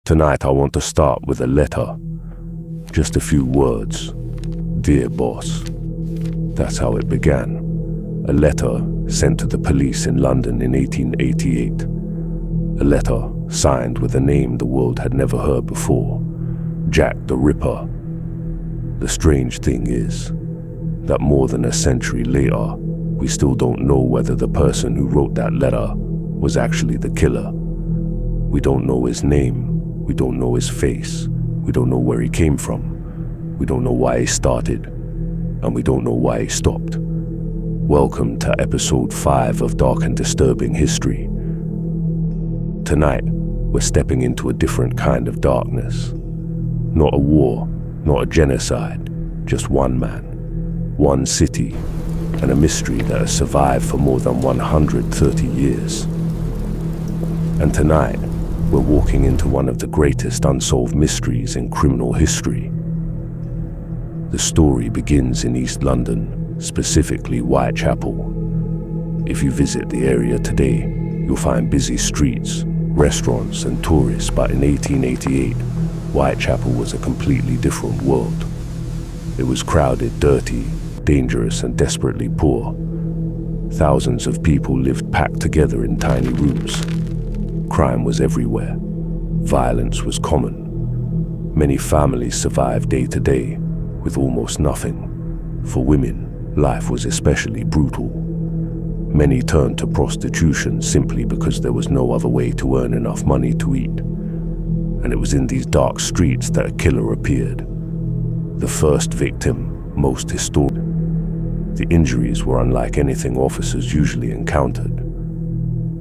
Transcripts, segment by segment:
Tonight I want to start with a letter. Just a few words. Dear boss. That's how it began. A letter sent to the police in London in 1888. A letter signed with a name the world had never heard before. Jack the Ripper. The strange thing is that more than a century later, we still don't know whether the person who wrote that letter was actually the killer. We don't know his name. We don't know his face. We don't know where he came from. We don't know why he started. And we don't know why he stopped. Welcome to episode 5 of Dark and Disturbing History. Tonight, we're stepping into a different kind of darkness. Not a war, not a genocide, just one man, one city, and a mystery that has survived for more than 130 years. And tonight, we're walking into one of the greatest unsolved mysteries in criminal history. The story begins in East London, specifically Whitechapel. If you visit the area today, you'll find busy streets, restaurants, and tourists, but in 1888, Whitechapel was a completely different world. It was crowded, dirty, dangerous, and desperately poor. Thousands of people lived packed together in tiny rooms. Crime was everywhere. Violence was common. Many families survived day to day with almost nothing. For women, life was especially brutal. Many turned to prostitution simply because there was no other way to earn enough money to eat. And it was in these dark streets that a killer appeared. The first victim, most historic. The injuries were unlike anything officers usually encountered.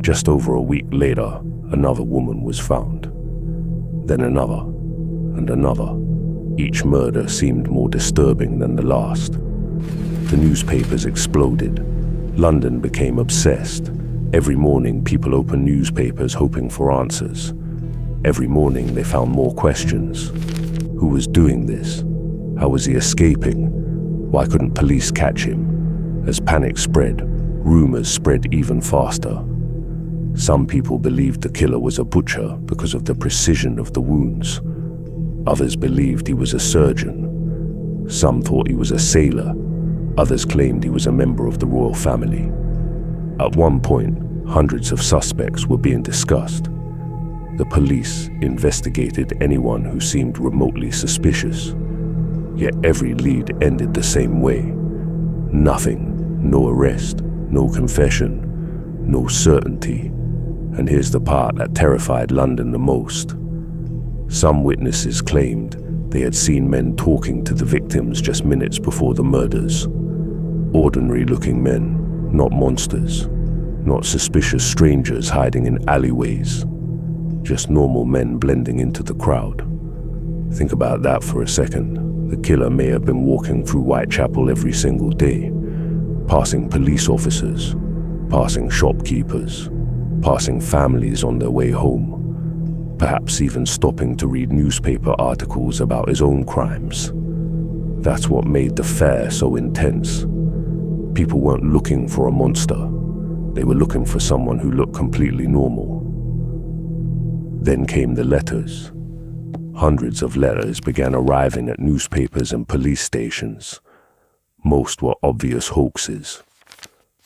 Just over a week later, another woman was found. Then another, and another. Each murder seemed more disturbing than the last. The newspapers exploded. London became obsessed. Every morning, people opened newspapers hoping for answers. Every morning, they found more questions. Who was doing this? How was he escaping? Why couldn't police catch him? As panic spread, rumors spread even faster. Some people believed the killer was a butcher because of the precision of the wounds. Others believed he was a surgeon. Some thought he was a sailor. Others claimed he was a member of the royal family. At one point, hundreds of suspects were being discussed. The police investigated anyone who seemed remotely suspicious. Yet every lead ended the same way. Nothing, no arrest, no confession, no certainty. And here's the part that terrified London the most. Some witnesses claimed they had seen men talking to the victims just minutes before the murders. Ordinary-looking men, not monsters, not suspicious strangers hiding in alleyways. Just normal men blending into the crowd. Think about that for a second. The killer may have been walking through Whitechapel every single day, passing police officers, passing shopkeepers, passing families on their way home, perhaps even stopping to read newspaper articles about his own crimes. That's what made the fair so intense. People weren't looking for a monster. They were looking for someone who looked completely normal. Then came the letters. Hundreds of letters began arriving at newspapers and police stations. Most were obvious hoaxes,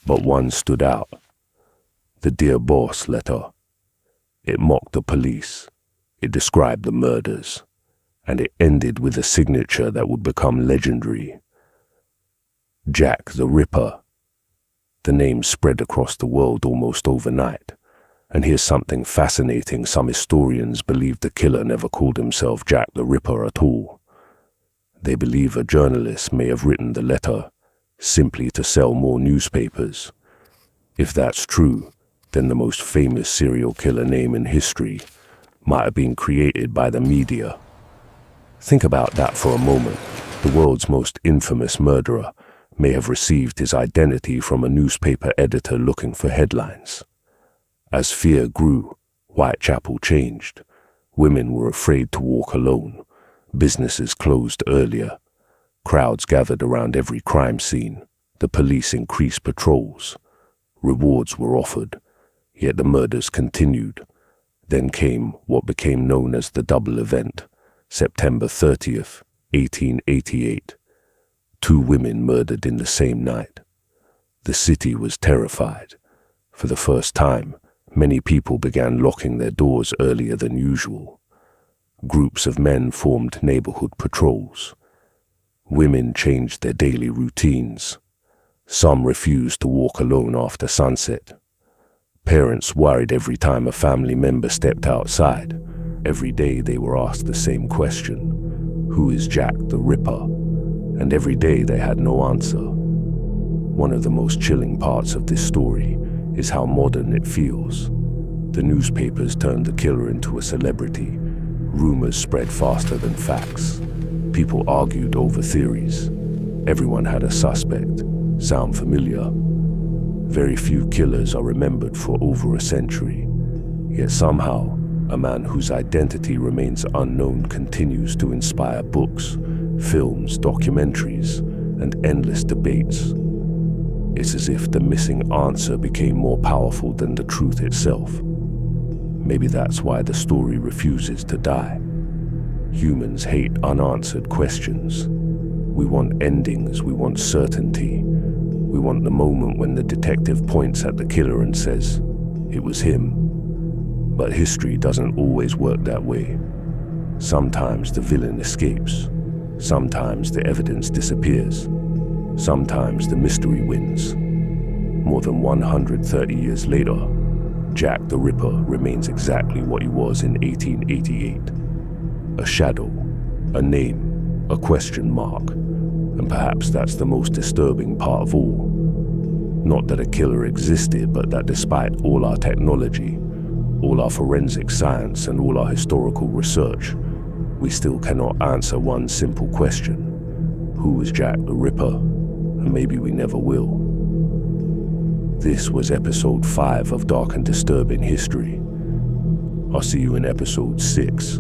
but one stood out. The Dear Boss letter. It mocked the police. It described the murders. And it ended with a signature that would become legendary. Jack the Ripper. The name spread across the world almost overnight. And here's something fascinating. Some historians believe the killer never called himself Jack the Ripper at all. They believe a journalist may have written the letter simply to sell more newspapers. If that's true, then the most famous serial killer name in history might have been created by the media. Think about that for a moment. The world's most infamous murderer may have received his identity from a newspaper editor looking for headlines. As fear grew, Whitechapel changed. Women were afraid to walk alone. Businesses closed earlier. Crowds gathered around every crime scene. The police increased patrols. Rewards were offered. Yet the murders continued. Then came what became known as the double event, September 30th, 1888. 2 women murdered in the same night. The city was terrified. For the first time, many people began locking their doors earlier than usual. Groups of men formed neighborhood patrols. Women changed their daily routines. Some refused to walk alone after sunset. Parents worried every time a family member stepped outside. Every day they were asked the same question: who is Jack the Ripper? And every day they had no answer. One of the most chilling parts of this story is how modern it feels. The newspapers turned the killer into a celebrity. Rumors spread faster than facts. People argued over theories. Everyone had a suspect. Sound familiar? Very few killers are remembered for over a century. Yet somehow, a man whose identity remains unknown continues to inspire books, films, documentaries, and endless debates. It's as if the missing answer became more powerful than the truth itself. Maybe that's why the story refuses to die. Humans hate unanswered questions. We want endings, we want certainty. We want the moment when the detective points at the killer and says, "It was him." But history doesn't always work that way. Sometimes the villain escapes. Sometimes the evidence disappears. Sometimes the mystery wins. More than 130 years later, Jack the Ripper remains exactly what he was in 1888. A shadow, a name, a question mark. And perhaps that's the most disturbing part of all. Not that a killer existed, but that despite all our technology, all our forensic science, and all our historical research, we still cannot answer one simple question: who was Jack the Ripper? And maybe we never will. This was episode 5 of Dark and Disturbing History. I'll see you in episode 6.